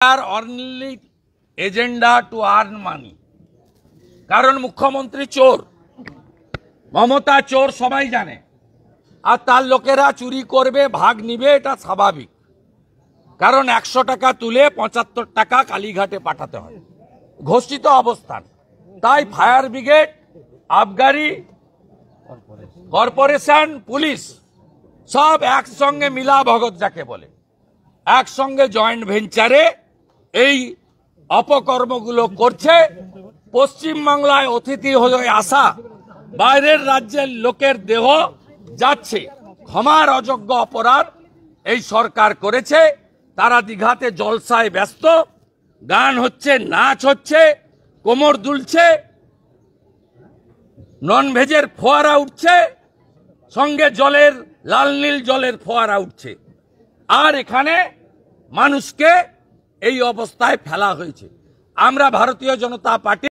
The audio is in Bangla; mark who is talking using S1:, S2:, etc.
S1: are only agenda to earn money. কারণ মুখ্যমন্ত্রী চোর, মমতা চোর সবাই জানে, আর তার লোকেরা চুরি করবে, ভাগ নিবে, এটা স্বাভাবিক। কারণ 100 টাকা তুলে 75 টাকা কালীঘাটে পাঠাতে হয়, ঘোষিত অবস্থান। তাই ফায়ার ব্রিগেড, আবগারি, কর্পোরেশন, পুলিশ সব একসঙ্গে মিলা ভগত যাকে বলে, একসঙ্গে জয়েন্ট ভেঞ্চারে এই অপকর্মগুলো করছে। পশ্চিমবাংলায় অতিথি হয়ে আসা বাইরের রাজ্যের লোকের দেহ যাচ্ছে, ক্ষমার অযোগ্য অপরাধ এই সরকার করেছে। তারা দীঘাতে জলসায় ব্যস্ত, গান হচ্ছে, নাচ হচ্ছে, কোমর দুলছে, নন ভেজের ফোয়ারা উঠছে, সঙ্গে জলের লাল নীল জলের ফোয়ারা উঠছে, আর এখানে মানুষকে এই অবস্থায় ফেলা হয়েছে। আমরা ভারতীয় জনতা পার্টি